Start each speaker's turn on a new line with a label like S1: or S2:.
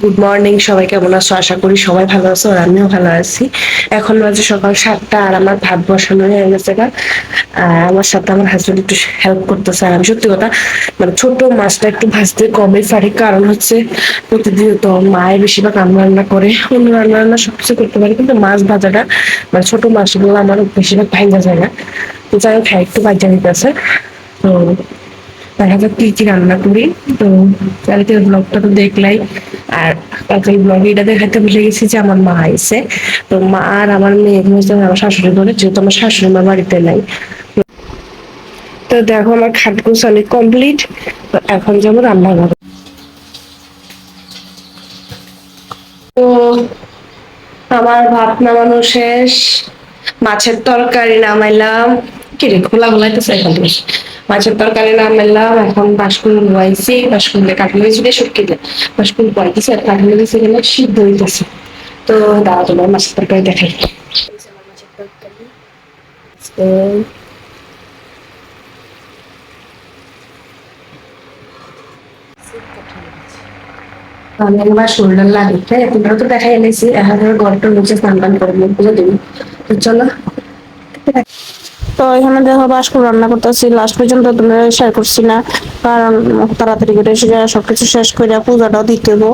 S1: Good morning, সবাই কেমন আছো? আশা করি সবাই ভালো আছো, আর আমিও ভালো আছি। এখন বাজে সকাল 7টা, আর আমার ভাত বসানো হয়ে গেছে গা। আর আমার সাথে আমার হাজবেন্ড একটু হেল্প করতেছে। আর আমি সত্যি কথা, মানে ছোট মাছটা একটু ভাজতে কমই পারি, কারণ হচ্ছে প্রতিদিন তো মায়ের বেশিরভাগ রান্না রান্না করে, অন্য রান্না রান্না সবকিছু করতে পারি, কিন্তু মাছ ভাজাটা মানে ছোট মাছগুলো আমার বেশিরভাগ ভাঙা যায় না। তো যাই হোক, হ্যাঁ, একটু ভাজা নিতেছে। তো দেখা যাক কি কি রান্না করি। তো কালকের ব্লগটা তো দেখলাই। আর কালকের ব্লগে এটা দেখাতে ভুলে গেছি যে আমার মা আইছে। তো মা আর আমার মেয়ে হচ্ছে আমার শাশুড়ি ঘরে, যেহেতু আমার শাশুড়ি মা বাড়িতে নাই। তো দেখো, আমার খাট গোছানো কমপ্লিট। তো এখন যাবো রান্নাঘরে। তো আমার ভাত নামানো শেষ, মাছের তরকারি নামাইলাম। কি রে, খোলা খোলাইতেছে এখন থেকে। মাছের তরকারি নামাইলাম, এখন বাসকুল ধোয়াইছি, বাসকুলে কাটলে হয়েছিল শুকিয়ে, বাসকুল ধোয়াইতেছে আর কাটলে গেছে গেলে সিদ্ধ হইতেছে। তো দাঁড়া, তোমার মাছের তরকারি দেখাই। আমার মাছের তরকারি আমি একবার শোল্ডার লাগিয়ে তোমরা তো দেখাই এনেছি, এখন ঘরটার নিচে স্নান টান করে বুঝে দিবি। তো চলো। তো এখানে দেখো বাসপুর রান্না করতেছি, লাস্ট পর্যন্ত তোমরা শেয়ার করছি না, কারণ তাড়াতাড়ি করে এসে সবকিছু শেষ করে পূজাটাও দিতে দেবো।